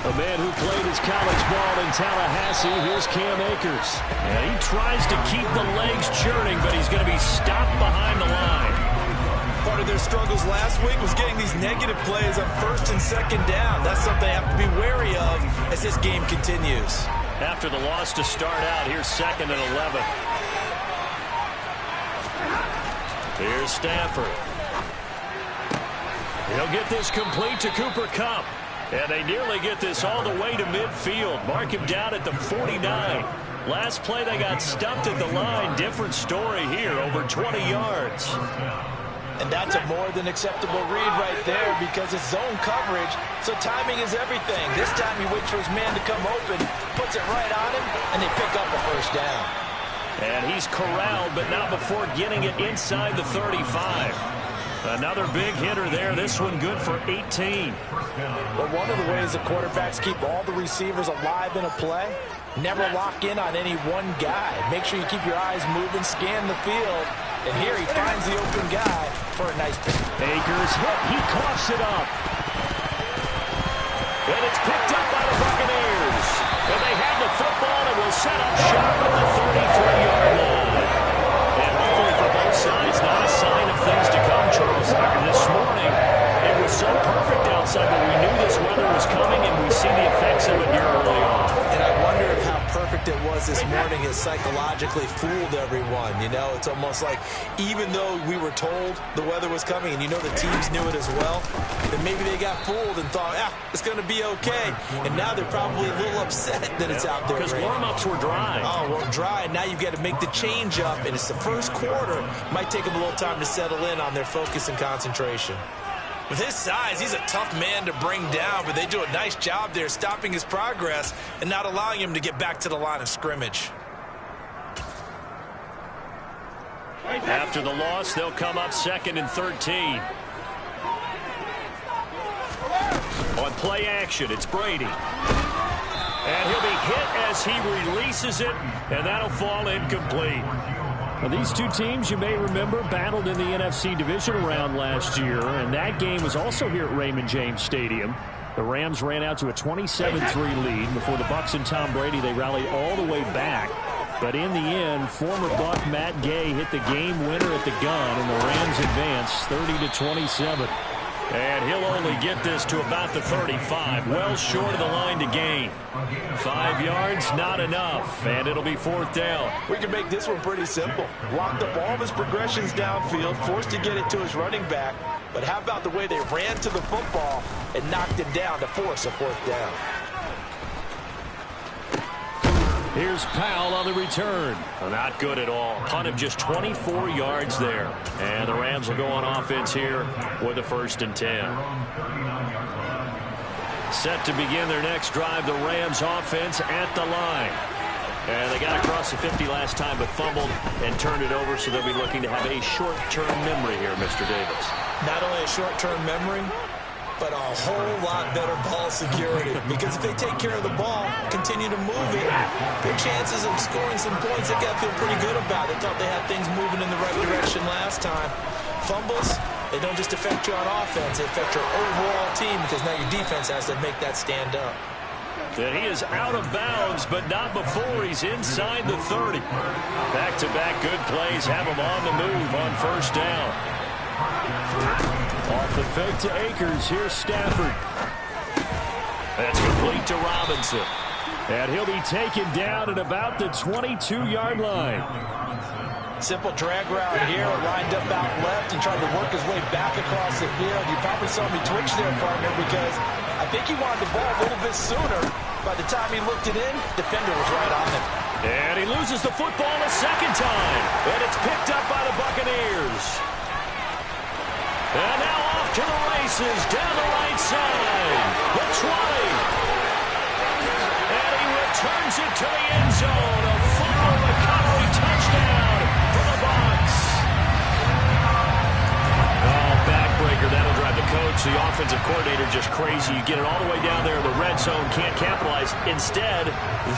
A man who played his college ball in Tallahassee, here's Cam Akers. And he tries to keep the legs churning, but he's going to be stopped behind the line. Part of their struggles last week was getting these negative plays on first and second down. That's something they have to be wary of as this game continues. After the loss to start out, here's 2nd and 11. Here's Stafford. He'll get this complete to Cooper Kupp. And they nearly get this all the way to midfield. Mark him down at the 49. Last play they got stuffed at the line. Different story here, over 20 yards. And that's a more than acceptable read right there because it's zone coverage, so timing is everything. This time he waits for his man to come open, puts it right on him, and they pick up a first down. And he's corralled, but not before getting it inside the 35. Another big hitter there. This one good for 18. Well, one of the ways the quarterbacks keep all the receivers alive in a play, never lock in on any one guy. Make sure you keep your eyes moving, scan the field. And here he finds the open guy for a nice pick. Akers hit. He coughs it up. And it's picked up by the Buccaneers. And they have the football and will set up shop at the 33-yard line. And hopefully for both sides, not a sign of things to come, Charles. This morning, it was so perfect outside, but we knew this weather was coming, and we see the effects of it here early on. And I wonder if how perfect it was this morning has psychologically fooled everyone. You know, it's almost like even though we were told the weather was coming, and you know the teams knew it as well, then maybe they got fooled and thought, it's going to be okay. And now they're probably a little upset that it's out there. Because warm-ups were dry. Oh, well, dry. And now you've got to make the change up, and it's the first quarter. Might take them a little time to settle in on their focus and concentration. With his size, he's a tough man to bring down, but they do a nice job there stopping his progress and not allowing him to get back to the line of scrimmage. After the loss, they'll come up 2nd and 13. On play action, it's Brady. And he'll be hit as he releases it, and that'll fall incomplete. Now, these two teams, you may remember, battled in the NFC divisional round last year, and that game was also here at Raymond James Stadium. The Rams ran out to a 27-3 lead. Before the Bucs and Tom Brady, they rallied all the way back. But in the end, former Buck Matt Gay hit the game winner at the gun, and the Rams advanced 30-27. And he'll only get this to about the 35, well short of the line to gain. 5 yards, not enough, and it'll be 4th down. We can make this one pretty simple. Locked up all of his progressions downfield, forced to get it to his running back. But how about the way they ran to the football and knocked it down to force a 4th down? Here's Powell on the return. Not good at all. Punt of just 24 yards there. And the Rams will go on offense here with a 1st and 10. Set to begin their next drive, the Rams offense at the line. And they got across the 50 last time, but fumbled and turned it over, so they'll be looking to have a short-term memory here, Mr. Davis. Not only a short-term memory, but a whole lot better ball security. Because if they take care of the ball, continue to move it, their chances of scoring some points, they got to feel pretty good about. They thought they had things moving in the right direction last time. Fumbles, they don't just affect you on offense, they affect your overall team because now your defense has to make that stand up. And he is out of bounds, but not before he's inside the 30. Back-to-back good plays have him on the move on 1st down. Off the fake to Akers. Here's Stafford. That's complete to Robinson. And he'll be taken down at about the 22-yard line. Simple drag route here, lined up out left and tried to work his way back across the field. You probably saw me twitch there, partner, because I think he wanted the ball a little bit sooner. By the time he looked it in, defender was right on him. And he loses the football a 2nd time. And it's picked up by the Buccaneers. And now off to the races, down the right side. The 20. And he returns it to the end zone. A fumble recovery touchdown for the Bucs. Oh, backbreaker. That'll drive the coach, the offensive coordinator, just crazy. You get it all the way down there in the red zone, can't capitalize. Instead,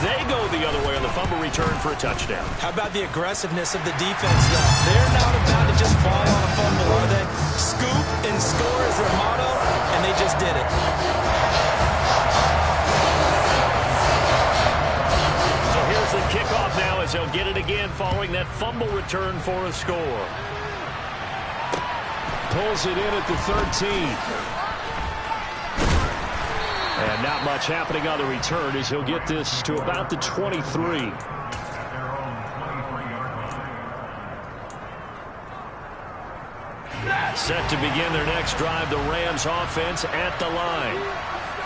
they go the other way on the fumble return for a touchdown. How about the aggressiveness of the defense, though? They're not about to just fall on a fumble, are they? Scoop and score is their motto, and they just did it. return for a score. Pulls it in at the 13. And not much happening on the return as he'll get this to about the 23. Set to begin their next drive, the Rams offense at the line.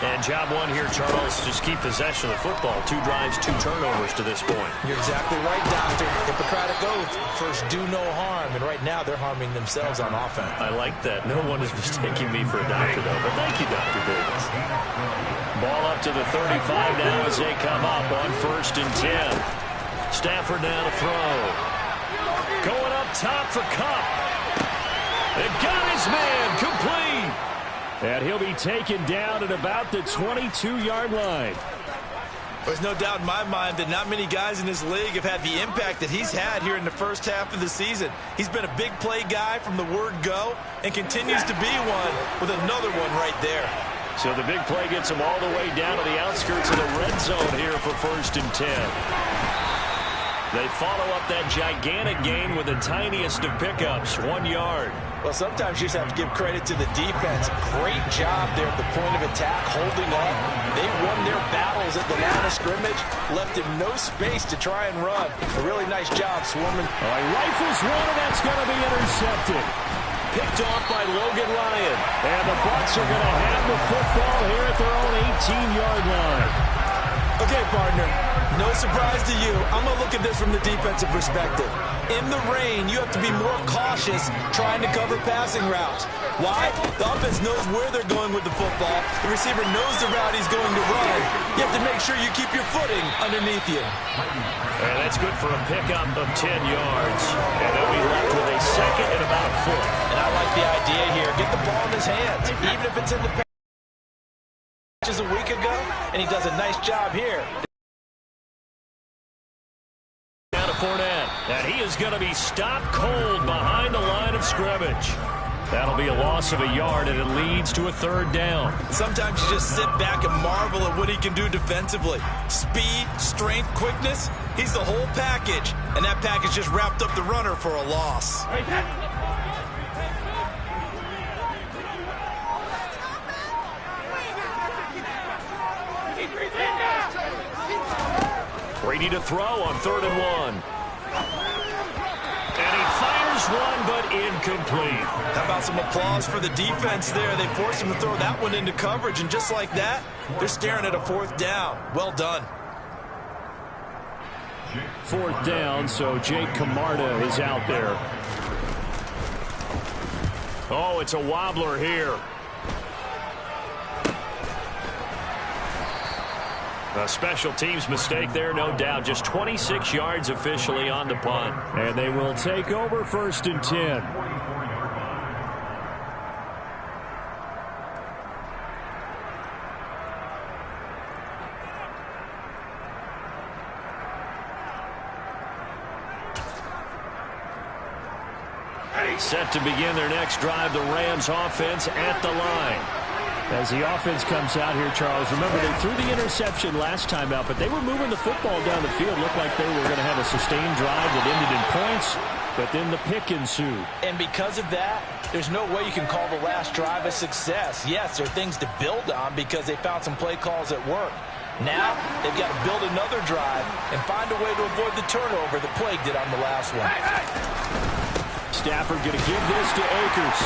And job one here, Charles, just keep possession of the football. 2 drives, 2 turnovers to this point. You're exactly right, Doctor. Hippocratic oath. First, do no harm. And right now, they're harming themselves on offense. I like that. No one is mistaking me for a doctor, though. But thank you, Dr. Davis. Ball up to the 35 now as they come up on 1st and 10. Stafford now to throw. Going up top for Kupp. It got his man complete. And he'll be taken down at about the 22-yard line. There's no doubt in my mind that not many guys in this league have had the impact that he's had here in the first half of the season. He's been a big play guy from the word go and continues to be one with another one right there. So the big play gets him all the way down to the outskirts of the red zone here for 1st and 10. They follow up that gigantic gain with the tiniest of pickups, 1 yard. Well, sometimes you just have to give credit to the defense. Great job there at the point of attack, holding up. They won their battles at the line of scrimmage, left him no space to try and run. A really nice job, Swarman. All right, rifles one, and that's going to be intercepted. Picked off by Logan Ryan. And the Bucs are going to have the football here at their own 18-yard line. Okay, partner, no surprise to you. I'm going to look at this from the defensive perspective. In the rain, you have to be more cautious trying to cover passing routes. Why? The offense knows where they're going with the football. The receiver knows the route he's going to run. You have to make sure you keep your footing underneath you. And that's good for a pickup of 10 yards. And they'll be left with a second and about a foot. And I like the idea here. Get the ball in his hands, even if it's in the patches a week ago, and he does a nice job here. Down to Fournette, and he is going to be stopped cold behind the line of scrimmage. That'll be a loss of a yard, and it leads to a 3rd down. Sometimes you just sit back and marvel at what he can do defensively. Speed, strength, quickness, he's the whole package. And that package just wrapped up the runner for a loss. Brady to throw on 3rd and 1. And he fires one, but incomplete. How about some applause for the defense there? They forced him to throw that one into coverage, and just like that, they're staring at a 4th down. Well done. 4th down, so Jake Camarda is out there. Oh, it's a wobbler here. A special teams mistake there, no doubt. Just 26 yards officially on the punt. And they will take over 1st and 10. Set to begin their next drive, the Rams offense at the line. As the offense comes out here, Charles, remember they threw the interception last time out, but they were moving the football down the field. Looked like they were going to have a sustained drive that ended in points, but then the pick ensued. And because of that, there's no way you can call the last drive a success. Yes, there are things to build on because they found some play calls that work. Now, they've got to build another drive and find a way to avoid the turnover that plagued it on the last one. Stafford going to give this to Akers.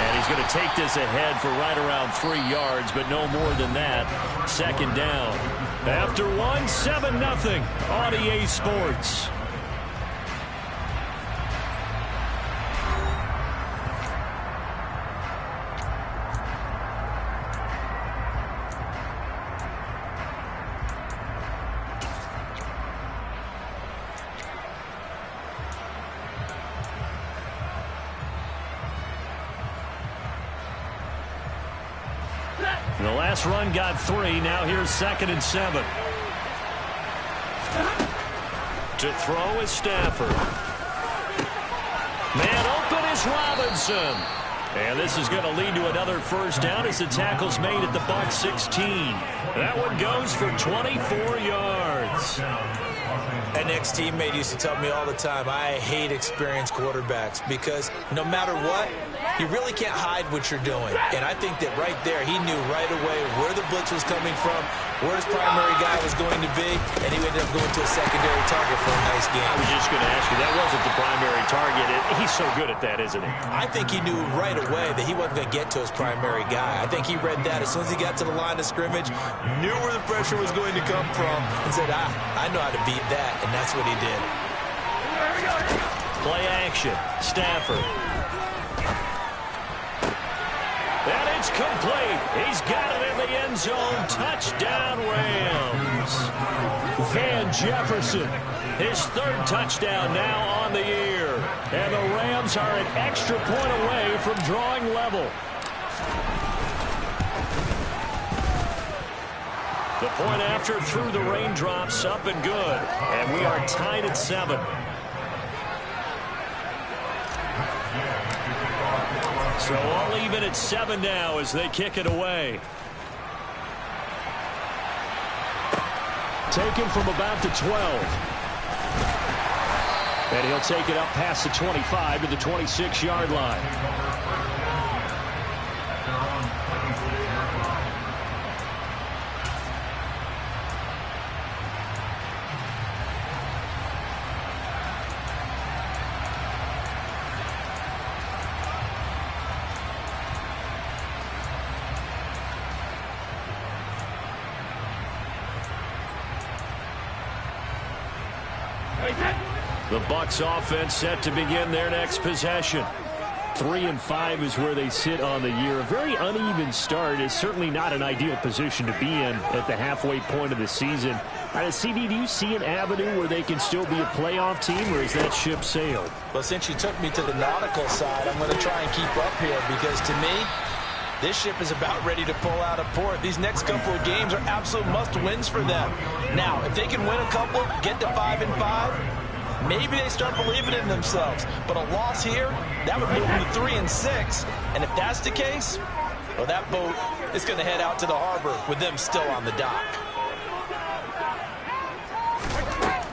And he's going to take this ahead for right around 3 yards, but no more than that. 2nd down. After 1, 7-0 on EA Sports. The last run got 3. Now here's 2nd and 7. To throw is Stafford. Man open is Robinson. And this is going to lead to another 1st down as the tackle's made at the Bucs 16. That one goes for 24 yards. An ex-teammate used to tell me all the time, I hate experienced quarterbacks because no matter what, you really can't hide what you're doing. And I think that right there, he knew right away where the blitz was coming from, where his primary guy was going to be, and he ended up going to a secondary target for a nice game. I was just going to ask you, that wasn't the primary target. He's so good at that, isn't he? I think he knew right away that he wasn't going to get to his primary guy. I think he read that as soon as he got to the line of scrimmage, knew where the pressure was going to come from, and said, I know how to beat that, and that's what he did. Play action. Stafford. And it's complete. He's got it in the end zone. Touchdown, Rams. Van Jefferson. His third touchdown now on the year. And the Rams are an extra point away from drawing level. The point after through the raindrops, up and good. And we are tied at 7. So all even at 7 now as they kick it away. Taken from about the 12. And he'll take it up past the 25 to the 26-yard line. The Bucs offense set to begin their next possession. 3-5 is where they sit on the year. A very uneven start is certainly not an ideal position to be in at the halfway point of the season. CD, do you see an avenue where they can still be a playoff team, or is that ship sailed? Well, since you took me to the nautical side, I'm going to try and keep up here because to me, this ship is about ready to pull out of port. These next couple of games are absolute must-wins for them. Now, if they can win a couple, get to 5-5, maybe they start believing in themselves. But a loss here, that would move them to 3-6. And if that's the case, well, that boat is going to head out to the harbor with them still on the dock.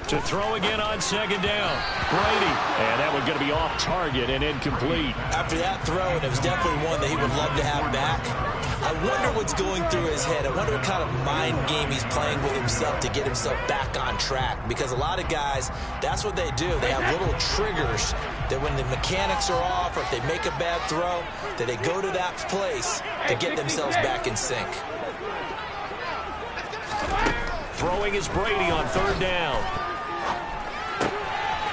To throw again on second down. Brady. And that one's going to be off target and incomplete. After that throw, and it was definitely one that he would love to have back. I wonder what's going through his head. I wonder what kind of mind game he's playing with himself to get himself back on track. Because a lot of guys, that's what they do. They have little triggers that when the mechanics are off or if they make a bad throw, that they go to that place to get themselves back in sync. Throwing is Brady on third down.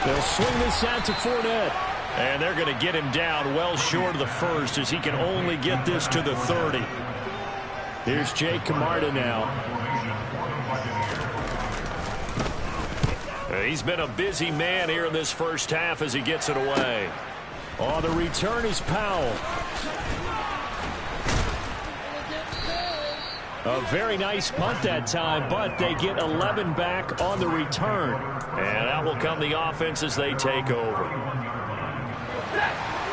They'll swing this out to Fournette. And they're going to get him down well short of the first as he can only get this to the 30. Here's Jake Camarda now. He's been a busy man here in this first half as he gets it away. On the return is Powell. A very nice punt that time, but they get 11 back on the return. And out will come the offense as they take over.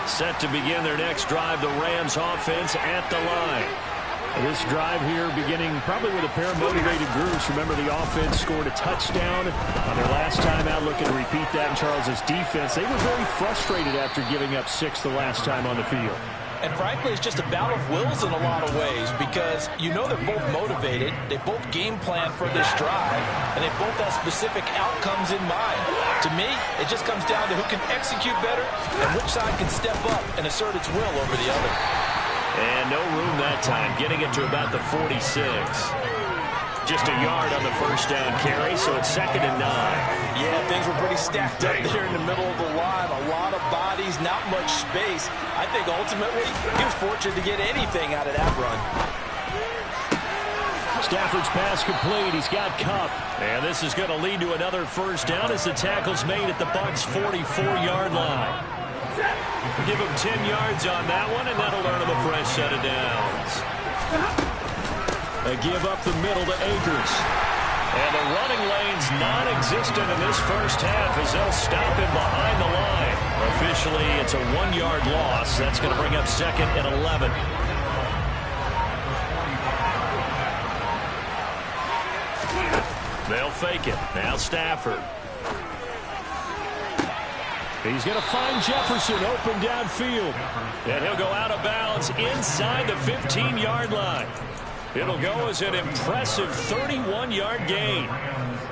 Set to begin their next drive, the Rams offense at the line. This drive here beginning probably with a pair of motivated groups. Remember, the offense scored a touchdown on their last time out, looking to repeat that in Charles's defense. They were very frustrated after giving up 6 the last time on the field. And frankly, it's just a battle of wills in a lot of ways because you know they're both motivated, they both game plan for this drive, and they both have specific outcomes in mind. To me, it just comes down to who can execute better and which side can step up and assert its will over the other. And no room that time, getting it to about the 46. Just a yard on the first down carry, so it's 2nd and 9. Yeah, things were pretty stacked up there in the middle of the line. A lot of bodies, not much space. I think ultimately he was fortunate to get anything out of that run. Stafford's pass complete. He's got Kupp. And this is going to lead to another first down as the tackle's made at the Bucs' 44-yard line. Give him 10 yards on that one, and that'll earn him a fresh set of downs. They give up the middle to Akers. And the running lane's non-existent in this first half as they'll stop him behind the line. Officially, it's a 1-yard loss. That's going to bring up 2nd and 11. They'll fake it. Now Stafford. He's going to find Jefferson open downfield. And he'll go out of bounds inside the 15-yard line. It'll go as an impressive 31-yard gain.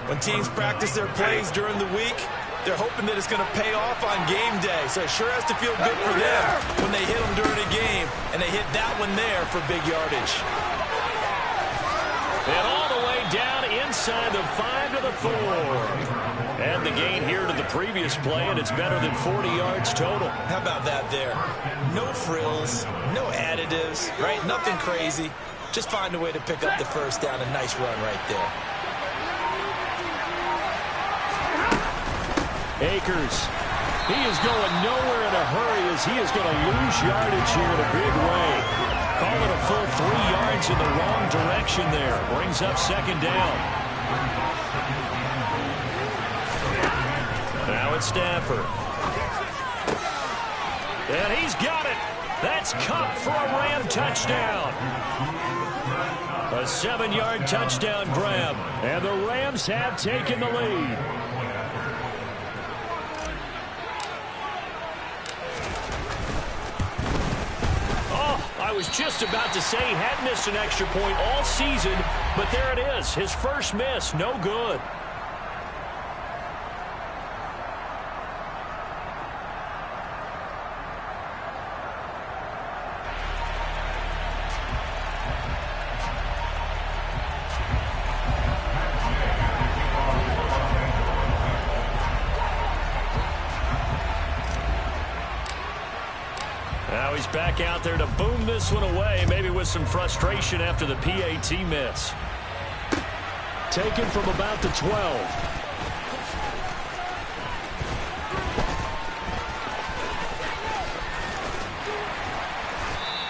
When teams practice their plays during the week, they're hoping that it's going to pay off on game day. So it sure has to feel good for them when they hit them during a game, and they hit that one there for big yardage. And all the way down inside the 5 to the 4. And the gain here to the previous play, and it's better than 40 yards total. How about that there? No frills, no additives, right? Nothing crazy. Just find a way to pick up the first down. A nice run right there. Akers. He is going nowhere in a hurry as he is going to lose yardage here in a big way. Call it a full 3 yards in the wrong direction there. Brings up second down. Now it's Stafford. And he's got it. That's Cup for a Ram touchdown. A 7-yard touchdown grab. And the Rams have taken the lead. Oh, I was just about to say he hadn't missed an extra point all season, but there it is. His first miss, no good. Now he's back out there to boom this one away, maybe with some frustration after the PAT miss. Taken from about the 12.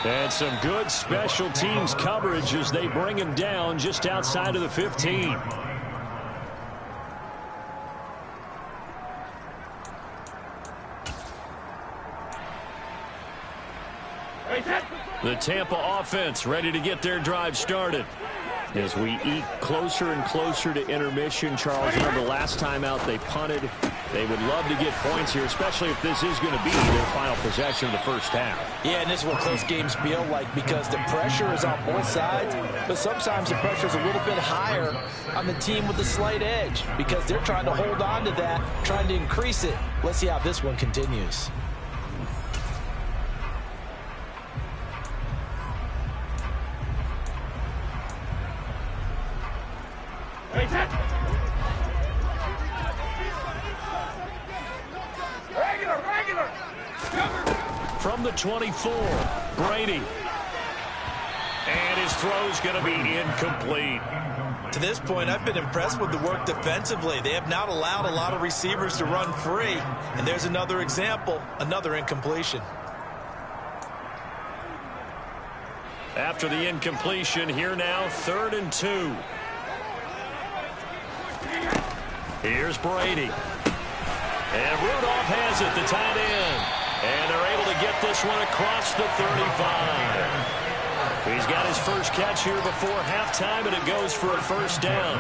And some good special teams coverage as they bring him down just outside of the 15. The Tampa offense ready to get their drive started. As we eke closer and closer to intermission, Charles, remember last time out they punted. They would love to get points here, especially if this is going to be their final possession of the first half. Yeah, and this is what close games feel like because the pressure is on both sides, but sometimes the pressure is a little bit higher on the team with the slight edge because they're trying to hold on to that, trying to increase it. Let's see how this one continues. From the 24, Brady. And his throw's going to be incomplete. To this point, I've been impressed with the work defensively. They have not allowed a lot of receivers to run free. And there's another example, another incompletion. After the incompletion, here now, 3rd and 2. Here's Brady. And Rudolph has it, the tight end. And they're able to get this one across the 35. He's got his first catch here before halftime, and it goes for a first down.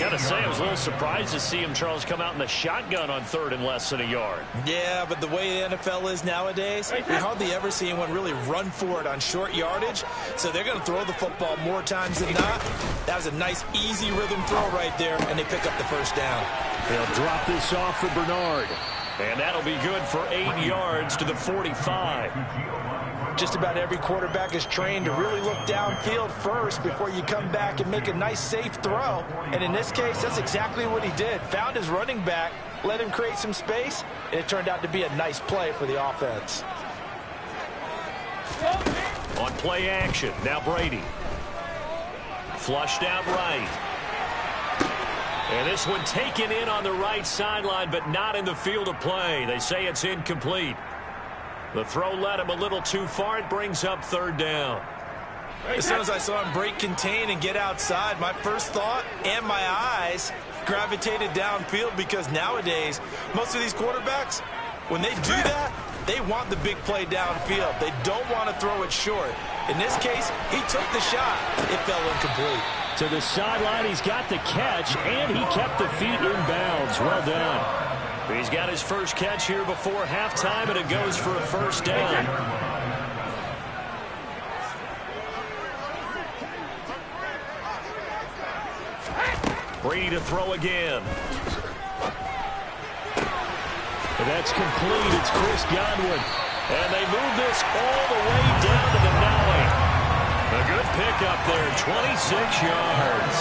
Got to say, I was a little surprised to see him, Charles, come out in the shotgun on 3rd and less than a yard. Yeah, but the way the NFL is nowadays, we hardly ever see anyone really run for it on short yardage. So they're going to throw the football more times than not. That was a nice, easy rhythm throw right there, and they pick up the first down. They'll drop this off for Bernard. And that'll be good for 8 yards to the 45. Just about every quarterback is trained to really look downfield first before you come back and make a nice, safe throw. And in this case, that's exactly what he did. Found his running back, let him create some space, and it turned out to be a nice play for the offense. On play action, now Brady. Flushed out right. And this one taken in on the right sideline, but not in the field of play. They say it's incomplete. The throw led him a little too far. It brings up 3rd down. As soon as I saw him break contain and get outside, my first thought and my eyes gravitated downfield because nowadays, most of these quarterbacks, when they do that, they want the big play downfield. They don't want to throw it short. In this case, he took the shot. It fell incomplete. To the sideline, he's got the catch, and he kept the feet in bounds. Well done. He's got his first catch here before halftime, and it goes for a first down. Brady to throw again. And that's complete. It's Chris Godwin. And they move this all the way down to the 9. A good pickup there, 26 yards.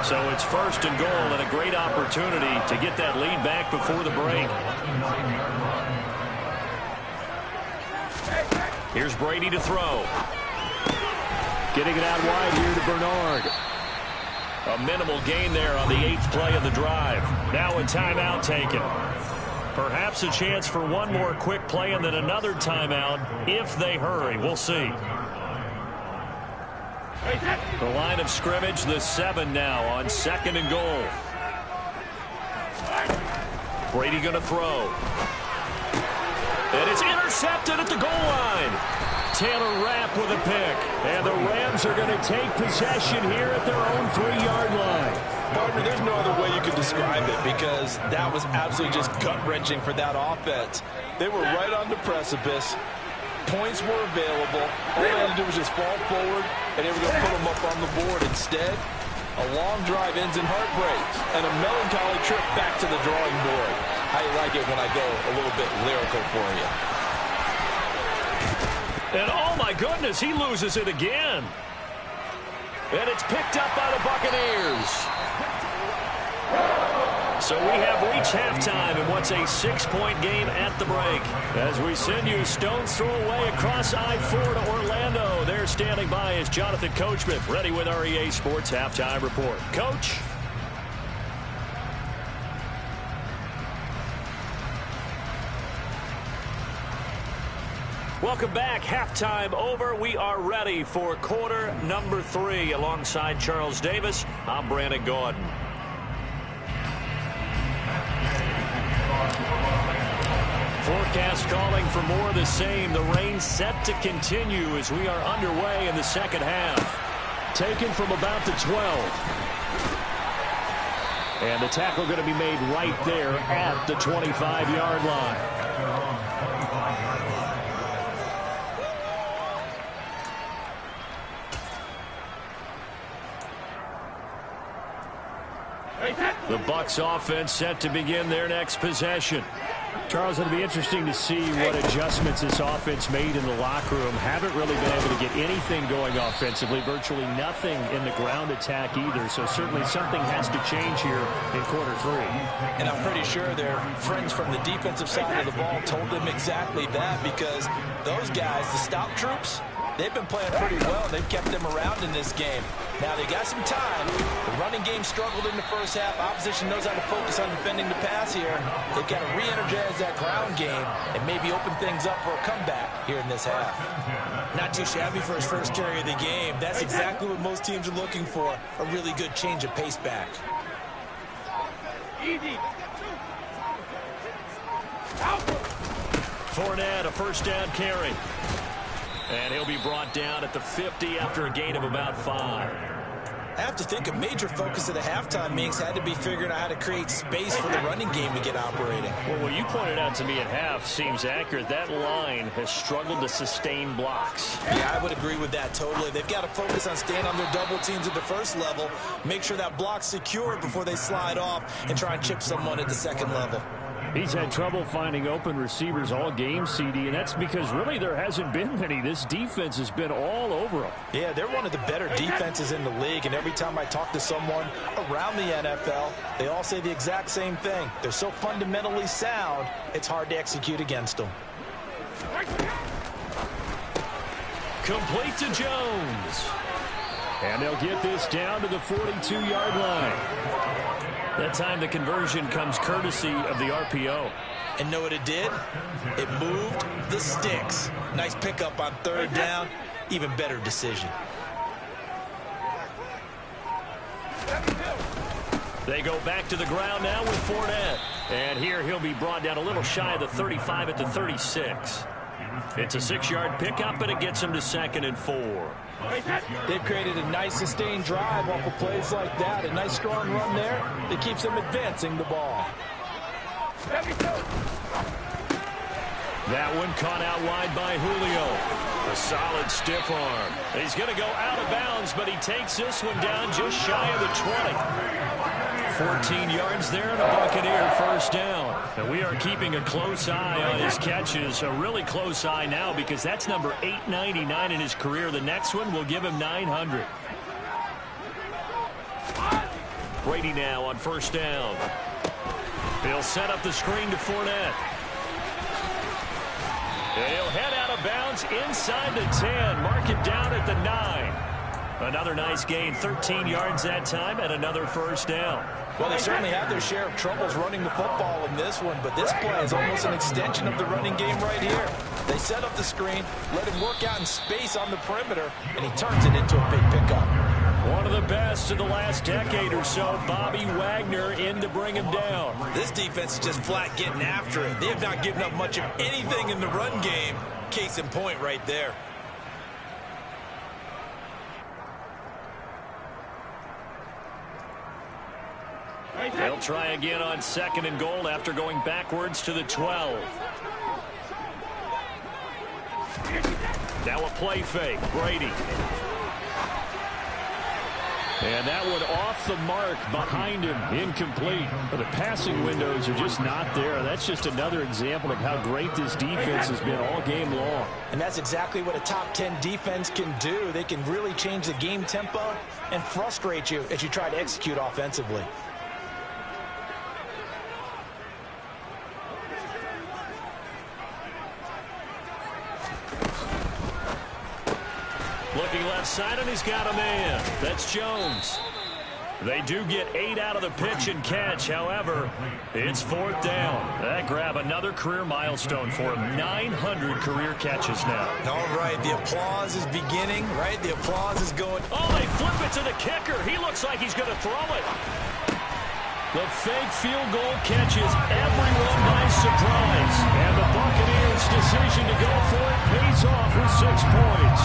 So it's first and goal and a great opportunity to get that lead back before the break. Here's Brady to throw. Getting it out wide here to Bernard. A minimal gain there on the 8th play of the drive. Now a timeout taken. Perhaps a chance for one more quick play and then another timeout if they hurry. We'll see. The line of scrimmage, the 7 now on 2nd and goal. Brady going to throw. And it's intercepted at the goal line. Taylor Rapp with a pick. And the Rams are going to take possession here at their own 3-yard line. Partner, there's no other way you could describe it because that was absolutely just gut-wrenching for that offense. They were right on the precipice. Points were available. All they had to do was just fall forward, and they were going to put them up on the board. Instead, a long drive ends in heartbreak and a melancholy trip back to the drawing board. How you like it when I go a little bit lyrical for you? And oh my goodness, he loses it again. And it's picked up by the Buccaneers. So we have reached halftime in what's a 6-point game at the break. As we send you a stone's throw away across I-4 to Orlando. There standing by is Jonathan Coachman, ready with our EA Sports Halftime Report. Coach. Welcome back. Halftime over. We are ready for quarter number 3. Alongside Charles Davis, I'm Brandon Gaudin. Forecast calling for more of the same. The rain set to continue as we are underway in the second half. Taken from about the 12. And the tackle going to be made right there at the 25-yard line. The Bucs offense set to begin their next possession. Charles, it'll be interesting to see what adjustments this offense made in the locker room. Haven't really been able to get anything going offensively. Virtually nothing in the ground attack either. So certainly something has to change here in quarter 3. And I'm pretty sure their friends from the defensive side of the ball told them exactly that because those guys, the stout troops, they've been playing pretty well, and they've kept them around in this game. Now, they got some time. The running game struggled in the first half. Opposition knows how to focus on defending the pass here. They've got to re-energize that ground game and maybe open things up for a comeback here in this half. Not too shabby for his first carry of the game. That's exactly what most teams are looking for, a really good change of pace back. Fournette, a first down carry. And he'll be brought down at the 50 after a gain of about 5. I have to think a major focus of the halftime meetings had to be figuring out how to create space for the running game to get operating. Well, what you pointed out to me at half seems accurate. That line has struggled to sustain blocks. Yeah, I would agree with that totally. They've got to focus on staying on their double teams at the first level, make sure that block's secured before they slide off and try and chip someone at the second level. He's had trouble finding open receivers all game, CD, and that's because really there hasn't been many. This defense has been all over them. Yeah, they're one of the better defenses in the league, and every time I talk to someone around the NFL, they all say the exact same thing. They're so fundamentally sound, it's hard to execute against them. Complete to Jones. And they'll get this down to the 42-yard line. That time the conversion comes courtesy of the RPO. And know what it did? It moved the sticks. Nice pickup on third down. Even better decision. They go back to the ground now with Fournette. And here he'll be brought down a little shy of the 35 at the 36. It's a 6-yard pickup, and it gets him to 2nd and 4. They've created a nice sustained drive off of plays like that. A nice strong run there that keeps them advancing the ball. That one caught out wide by Julio. A solid stiff arm. He's going to go out of bounds, but he takes this one down just shy of the 20. 14 yards there and a Buccaneer first down. And we are keeping a close eye on his catches. A really close eye now because that's number 899 in his career. The next one will give him 900. Brady now on first down. He'll set up the screen to Fournette. He'll head out of bounds inside the 10. Mark it down at the 9. Another nice gain, 13 yards that time, and another first down. Well, they certainly had their share of troubles running the football in this one, but this play is almost an extension of the running game right here. They set up the screen, let him work out in space on the perimeter, and he turns it into a big pickup. One of the best of the last decade or so, Bobby Wagner in to bring him down. This defense is just flat getting after it. They have not given up much of anything in the run game. Case in point right there. They'll try again on 2nd and goal after going backwards to the 12. Now a play fake. Brady. And that one off the mark behind him, incomplete. But the passing windows are just not there. That's just another example of how great this defense has been all game long. And that's exactly what a top 10 defense can do. They can really change the game tempo and frustrate you as you try to execute offensively. Looking left side, and he's got a man. That's Jones. They do get 8 out of the pitch and catch. However, it's 4th down. That grab another career milestone for him. 900 career catches now. All right, the applause is beginning, right? The applause is going. Oh, they flip it to the kicker. He looks like he's going to throw it. The fake field goal catches everyone by surprise. And the Buccaneers' decision to go for it pays off with 6 points.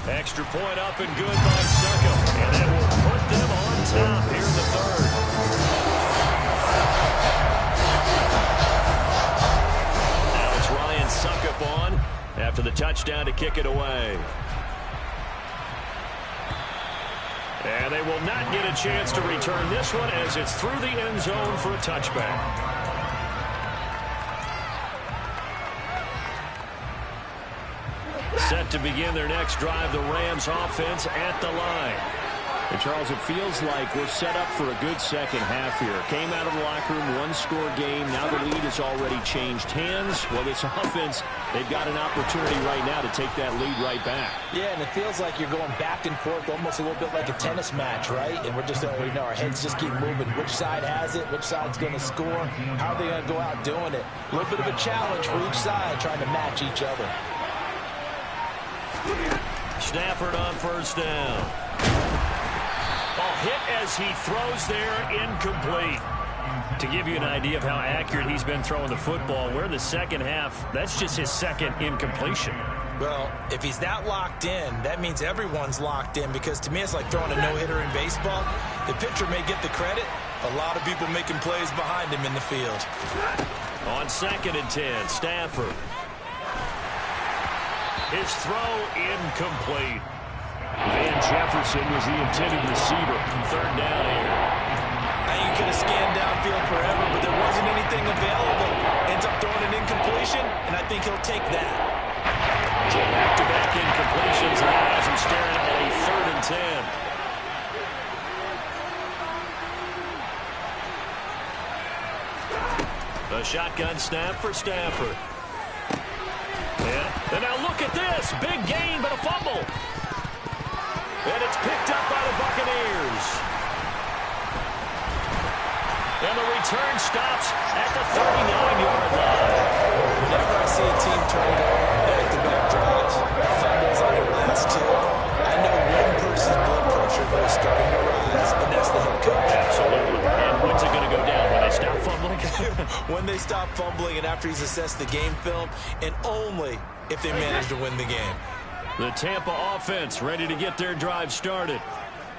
Extra point up and good by Suckup. And that will put them on top here in the 3rd. Now it's Ryan Suckup on after the touchdown to kick it away. And they will not get a chance to return this one as it's through the end zone for a touchback. Set to begin their next drive, the Rams offense at the line. And Charles, it feels like we're set up for a good second half here. Came out of the locker room, 1-score game. Now the lead has already changed hands. Well, this offense, they've got an opportunity right now to take that lead right back. Yeah, and it feels like you're going back and forth almost a little bit like a tennis match, right? And we're just, our heads just keep moving. Which side has it? Which side's going to score? How are they going to go out doing it? A little bit of a challenge for each side trying to match each other. Stafford on first down. Hit as he throws there, incomplete. To give you an idea of how accurate he's been throwing the football, we're in the second half. That's just his 2nd incompletion. Well, if he's that locked in, that means everyone's locked in, because to me it's like throwing a no-hitter in baseball. The pitcher may get the credit. A lot of people making plays behind him in the field. On 2nd and 10, Stafford. His throw incomplete. Van Jefferson was the intended receiver. 3rd down here. Now you could have scanned downfield forever, but there wasn't anything available. Ends up throwing an incompletion, and I think he'll take that. So back-to-back incompletions, and that has him staring at a 3rd and 10. A shotgun snap for Stafford. Yeah. And now look at this. Big gain, but a fumble. And it's picked up by the Buccaneers. And the return stops at the 39-yard line. Whenever I see a team turn it over back-to-back drives, fumbles on their last 2, I know one person's blood pressure is starting to rise, and that's the head coach. Absolutely. And when's it going to go down? When they stop fumbling? fumbling and after he's assessed the game film, and only if they manage to win the game. The Tampa offense ready to get their drive started.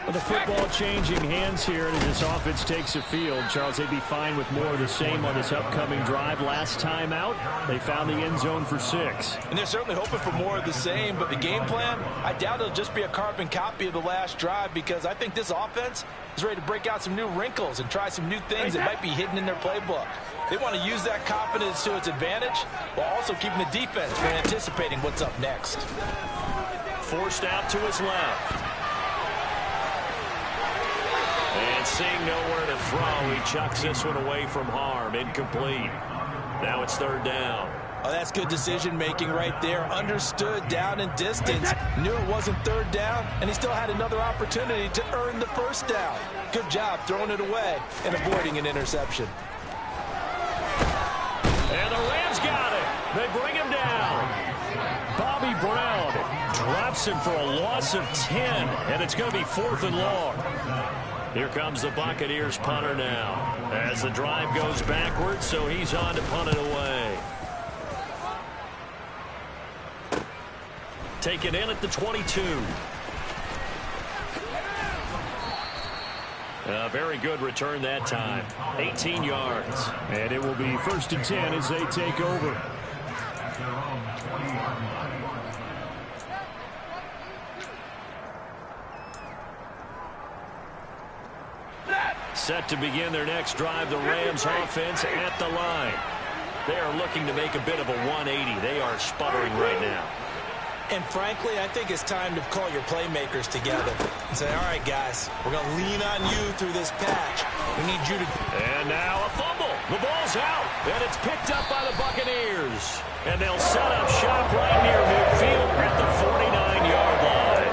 Well, the football changing hands here as this offense takes the field. Charles, they'd be fine with more of the same on this upcoming drive. Last time out, they found the end zone for 6. And they're certainly hoping for more of the same, but the game plan, I doubt it'll just be a carbon copy of the last drive, because I think this offense is ready to break out some new wrinkles and try some new things that might be hidden in their playbook. They want to use that confidence to its advantage while also keeping the defense from anticipating what's up next. Forced out to his left. And seeing nowhere to throw, he chucks this one away from harm. Incomplete. Now it's 3rd down. Oh, that's good decision-making right there. Understood down and distance. Knew it wasn't 3rd down, and he still had another opportunity to earn the 1st down. Good job throwing it away and avoiding an interception. And the Rams got it. They bring him down. Bobby Brown drops him for a loss of 10, and it's going to be 4th and long. Here comes the Buccaneers punter now as the drive goes backwards, so he's on to punt it away. Taken in at the 22. A very good return that time. 18 yards. And it will be 1st and 10 as they take over. Set to begin their next drive, the Rams offense at the line. They are looking to make a bit of a 180. They are sputtering right now. And frankly, I think it's time to call your playmakers together and say, all right, guys, we're going to lean on you through this patch. We need you to... And now a fumble. The ball's out, and it's picked up by the Buccaneers. And they'll set up shop right near midfield at the 49-yard line.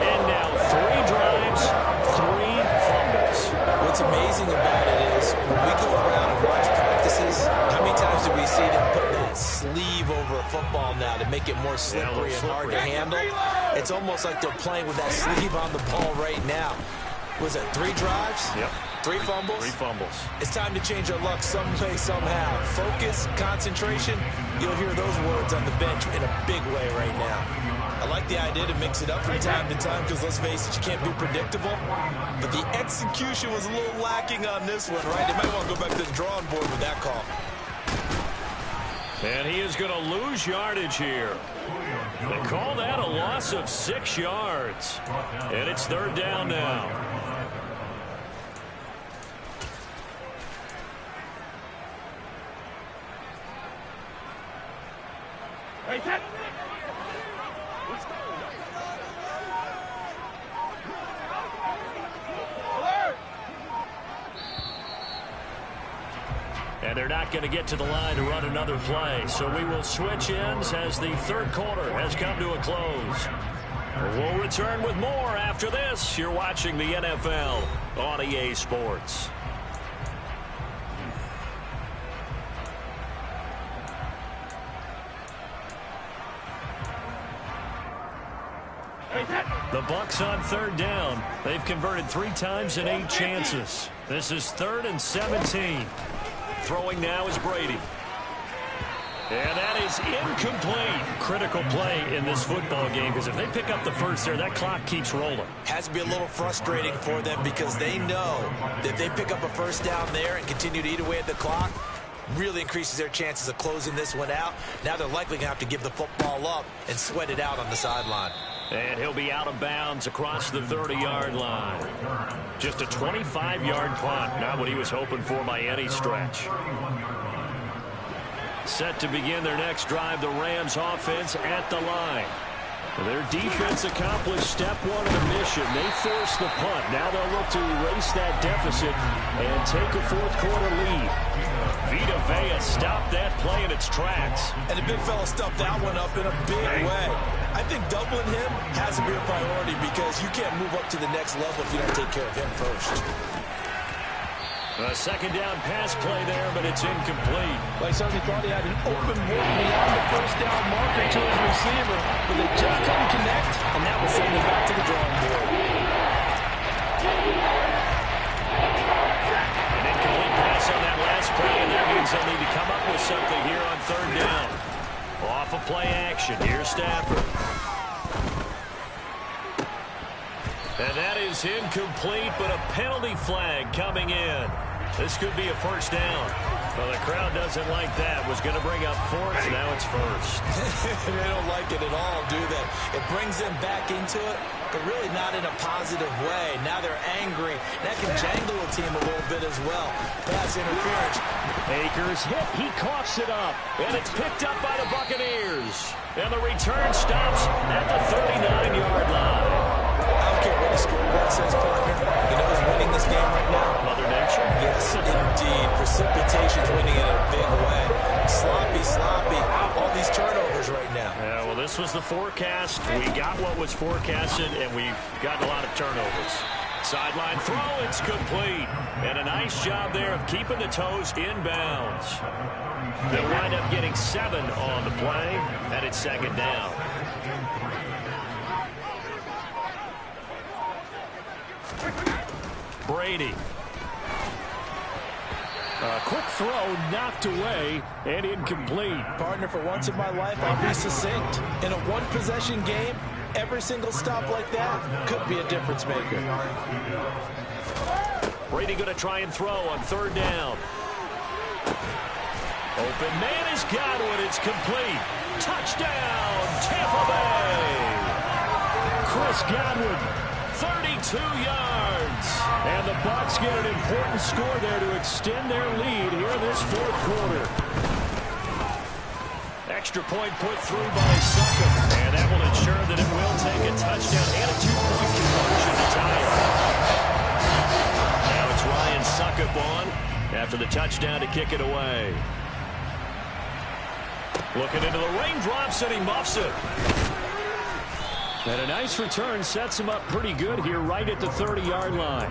And now 3 drives, 3 fumbles. What's amazing about it is when we go around and watch practices, how many times do we see them put that sleeve over a football now to make it more slippery and hard to handle? It's almost like they're playing with that sleeve on the ball right now. Was it 3 drives? Yep. 3 fumbles? 3 fumbles. It's time to change our luck some way, somehow. Focus, concentration, you'll hear those words on the bench in a big way right now. I like the idea to mix it up from time to time because, let's face it, you can't be predictable. But the execution was a little lacking on this one, right? They might want to go back to the drawing board with that call. And he is going to lose yardage here. They call that a loss of 6 yards. And it's 3rd down now. And they're not going to get to the line to run another play. So we will switch ends as the 3rd quarter has come to a close. We'll return with more after this. You're watching the NFL on EA Sports. The Bucs on 3rd down. They've converted 3 times in 8 chances. This is 3rd and 17. Throwing now is Brady. And that is incomplete. Critical play in this football game because if they pick up the first there, that clock keeps rolling. Has to be a little frustrating for them because they know that if they pick up a 1st down there and continue to eat away at the clock, really increases their chances of closing this one out. Now they're likely going to have to give the football up and sweat it out on the sideline. And he'll be out of bounds across the 30-yard line. Just a 25-yard punt, not what he was hoping for by any stretch. Set to begin their next drive, the Rams offense at the line. Their defense accomplished step 1 of the mission. They forced the punt. Now they'll look to erase that deficit and take a 4th quarter lead. Vita Vea stopped that play in its tracks. And the big fella stuffed that one up in a big way. I think doubling him has to be a priority because you can't move up to the next level if you don't take care of him first. A 2nd down pass play there, but it's incomplete. Well, he certainly thought he had an open look beyond the 1st down marker to his receiver, but they just couldn't connect, and that will send him back to the drawing board. An incomplete pass on that last play, and that means they'll need to come up with something here on third down. Off of play action. Here's Stafford. And that is incomplete, but a penalty flag coming in. This could be a first down. Well, the crowd doesn't like that. Was going to bring up fourth, now it's first. They don't like it at all, do they? It brings them back into it, but really not in a positive way. Now they're angry. That can jangle a team a little bit as well. Pass interference. Akers hit. He coughs it up. And it's picked up by the Buccaneers. And the return stops at the 39-yard line. I don't care what the scoreboard says, partner. You know who's winning this game right now? Mother Nature? Yes, indeed. Precipitation's winning in a big way. Sloppy. All these turnovers right now. Yeah, well, this was the forecast. We got what was forecasted, and we've gotten a lot of turnovers. Sideline throw, it's complete. And a nice job there of keeping the toes inbounds. They'll wind up getting 7 on the play, and it's second down. Brady. A quick throw knocked away and incomplete. Partner, for once in my life, I'll be succinct. In a one-possession game, every single stop like that could be a difference maker. Brady going to try and throw on third down. Open man is Godwin. It's complete. Touchdown, Tampa Bay. Chris Godwin, 32 yards. and the Bucs get an important score there to extend their lead here in this fourth quarter. Extra point put through by Suckup, and that will ensure that it will take a touchdown and a 2-point conversion to tie it. Now it's Ryan Suckup on after the touchdown to kick it away. Looking into the raindrops, and he muffs it. And a nice return sets him up pretty good here right at the 30-yard line.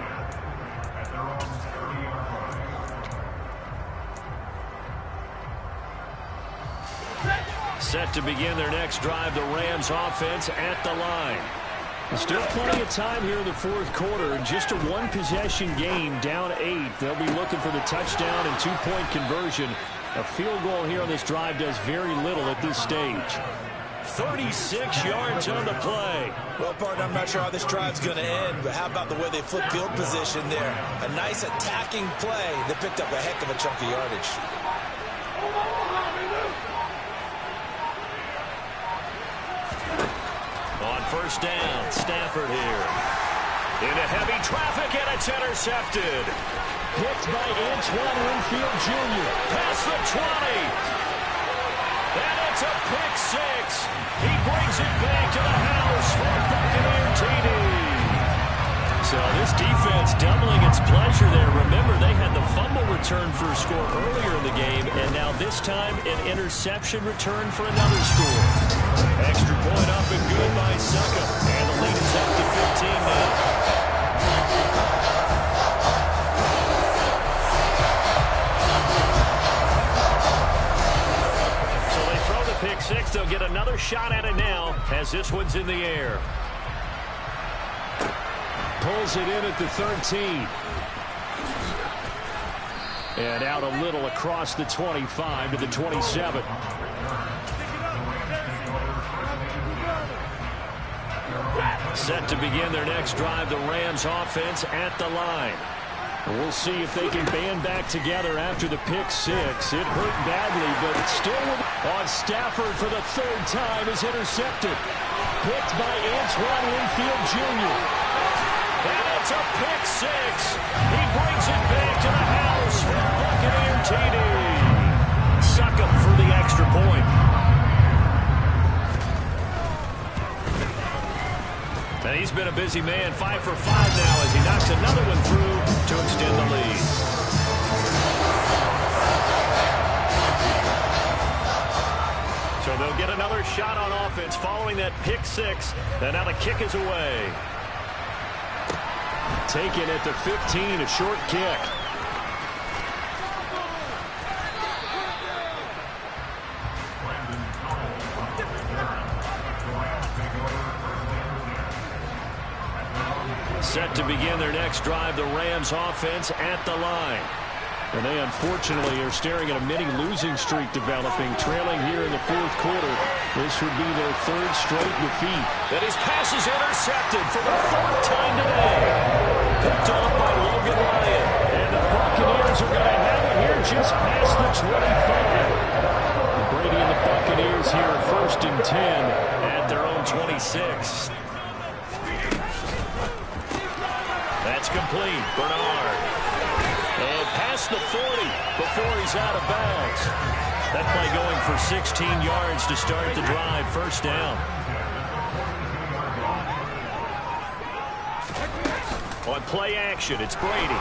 Set to begin their next drive, the Rams offense at the line. Still plenty of time here in the fourth quarter. Just a one-possession game, down 8. They'll be looking for the touchdown and 2-point conversion. A field goal here on this drive does very little at this stage. 36 yards on the play. Well, partner, I'm not sure how this drive's going to end, but how about the way they flip field position there? A nice attacking play that picked up a heck of a chunk of yardage. On first down, Stafford here. Into heavy traffic, and it's intercepted. Picked by Antoine Winfield Jr. Past the 20. And it's a pick six. He brings it back to the house for a Buccaneer TD. So this defense doubling its pleasure there. Remember, they had the fumble return for a score earlier in the game, and now this time an interception return for another score. Extra point up and good by Suckup. And the lead is up to 15 now. Pick six, they'll get another shot at it now as this one's in the air. Pulls it in at the 13. And out a little across the 25 to the 27. Set to begin their next drive, the Rams offense at the line. We'll see if they can band back together after the pick six. It hurt badly, but still on Stafford for the third time is intercepted. Picked by Antoine Winfield Jr. And it's a pick six. He brings it back to the house for a Buccaneer TD. Suckup for the extra point. And he's been a busy man, 5 for 5 now as he knocks another one through to extend the lead. So they'll get another shot on offense following that pick six. And now the kick is away. Taken at the 15, a short kick. Set to begin their next drive, the Rams offense at the line. And they unfortunately are staring at a mini losing streak developing, trailing here in the fourth quarter. This would be their third straight defeat. And his pass is intercepted for the fourth time today. Picked off by Logan Ryan. And the Buccaneers are going to have it here just past the 25. Brady and the Buccaneers here first and 10 at their own 26. That's complete. Bernard. And past the 40 before he's out of bounds. That play going for 16 yards to start the drive. First down. On play action, it's Brady.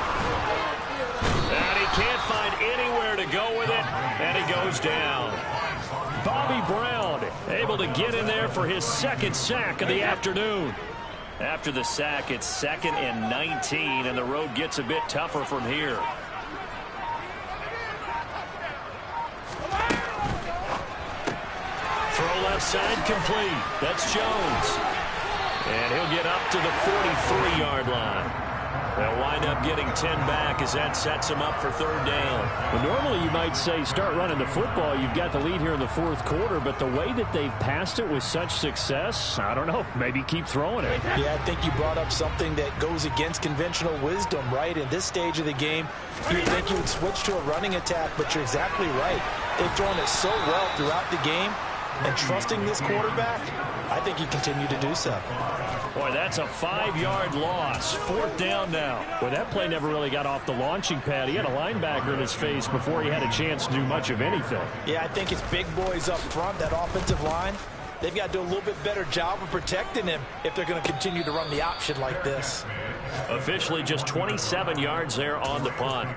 And he can't find anywhere to go with it, and he goes down. Bobby Brown able to get in there for his second sack of the afternoon. After the sack, it's 2nd and 19, and the road gets a bit tougher from here. Throw left side complete. That's Jones. And he'll get up to the 43-yard line. They'll wind up getting 10 back as that sets him up for third down. Well, normally you might say start running the football. You've got the lead here in the fourth quarter, but the way that they've passed it with such success, I don't know, maybe keep throwing it. Yeah, I think you brought up something that goes against conventional wisdom, right? In this stage of the game, you would think you would switch to a running attack, but you're exactly right. They've thrown it so well throughout the game, and trusting this quarterback, I think you continue to do so. Boy, that's a 5-yard loss. Fourth down now. Well, that play never really got off the launching pad. He had a linebacker in his face before he had a chance to do much of anything. Yeah, I think it's big boys up front, that offensive line. They've got to do a little bit better job of protecting him if they're going to continue to run the option like this. Officially just 27 yards there on the punt.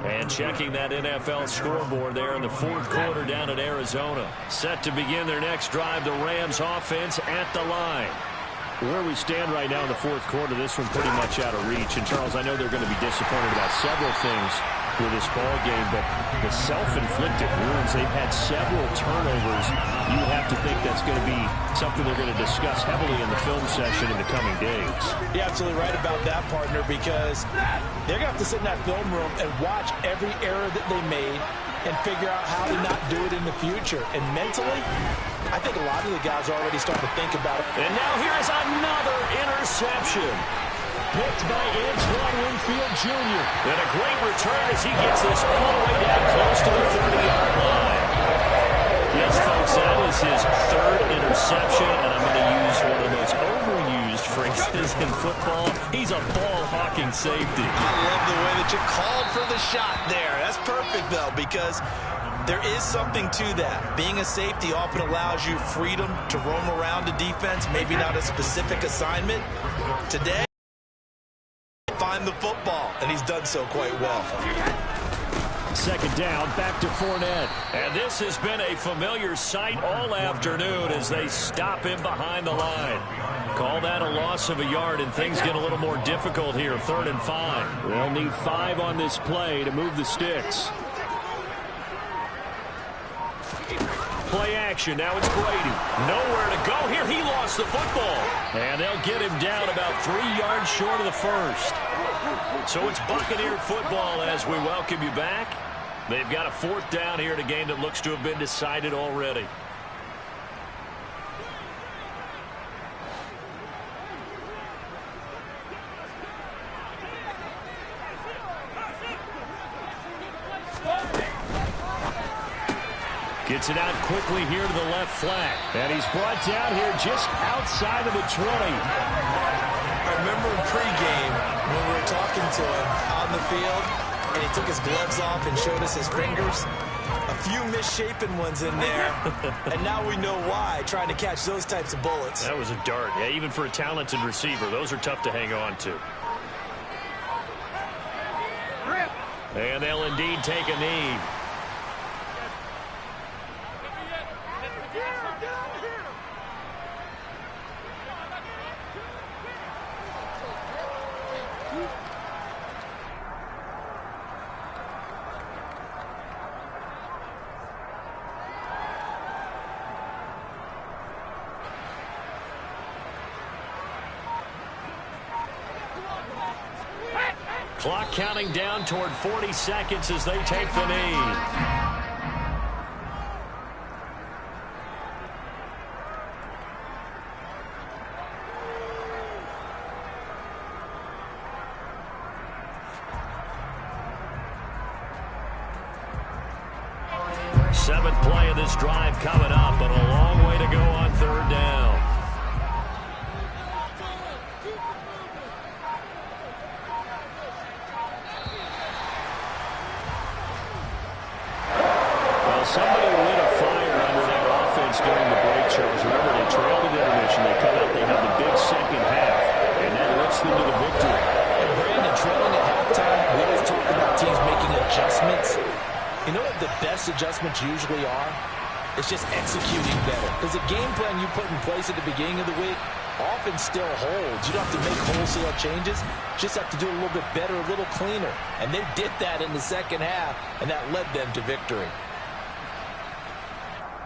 And checking that NFL scoreboard there in the fourth quarter down at Arizona. Set to begin their next drive, the Rams offense at the line. Where we stand right now in the fourth quarter, this one pretty much out of reach. And, Charles, I know they're going to be disappointed about several things with this ball game, but the self-inflicted wounds, they've had several turnovers. You have to think that's going to be something they're going to discuss heavily in the film session in the coming days. You're absolutely right about that, partner, because they're going to have to sit in that film room and watch every error that they made and figure out how to not do it in the future. And mentally, I think a lot of the guys are already starting to think about it. And now here is another interception. Picked by Antoine Winfield Jr. And a great return as he gets this all the way down close to the 30-yard line. Yes, folks, that is his third interception, and I'm going to use one of the most overused phrases in football. He's a ball-hawking safety. I love the way that you called for the shot there. That's perfect, though, because there is something to that. Being a safety often allows you freedom to roam around the defense, maybe not a specific assignment. Today, find the football, and he's done so quite well. Second down, back to Fournette. And this has been a familiar sight all afternoon as they stop him behind the line. Call that a loss of a yard, and things get a little more difficult here, 3rd and 5. They'll need 5 on this play to move the sticks. Play action. Now it's Brady. Nowhere to go here. He lost the football. And they'll get him down about 3 yards short of the first. So it's Buccaneer football as we welcome you back. They've got a 4th down here in a game that looks to have been decided already. Gets it out quickly here to the left flat. And he's brought down here just outside of the 20. I remember in pregame when we were talking to him on the field, and he took his gloves off and showed us his fingers. A few misshapen ones in there, and now we know why, trying to catch those types of bullets. That was a dart. Yeah, even for a talented receiver, those are tough to hang on to. And they'll indeed take a knee. Clock counting down toward 40 seconds as they take the knee. Seventh play of this drive coming up, but a long way to go on third down. Well, somebody lit a fire under that offense during the break, Charles. Remember, they trailed at intermission. They come out, they have the big second half, and that lifts them to the victory. And Brandon, trailing at halftime, we always talk about teams making adjustments. You know what the best adjustments usually are? It's just executing better. Because the game plan you put in place at the beginning of the week often still holds. You don't have to make wholesale changes. Just have to do it a little bit better, a little cleaner. And they did that in the second half, and that led them to victory.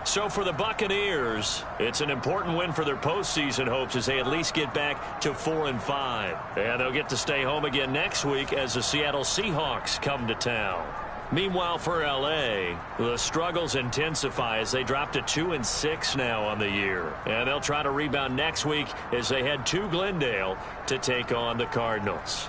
So for the Buccaneers, it's an important win for their postseason hopes as they at least get back to 4-5. And they'll get to stay home again next week as the Seattle Seahawks come to town. Meanwhile, for L.A., the struggles intensify as they drop to 2-6 now on the year. And they'll try to rebound next week as they head to Glendale to take on the Cardinals.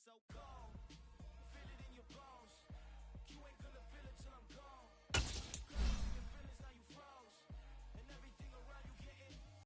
So cold, feel it in your bones.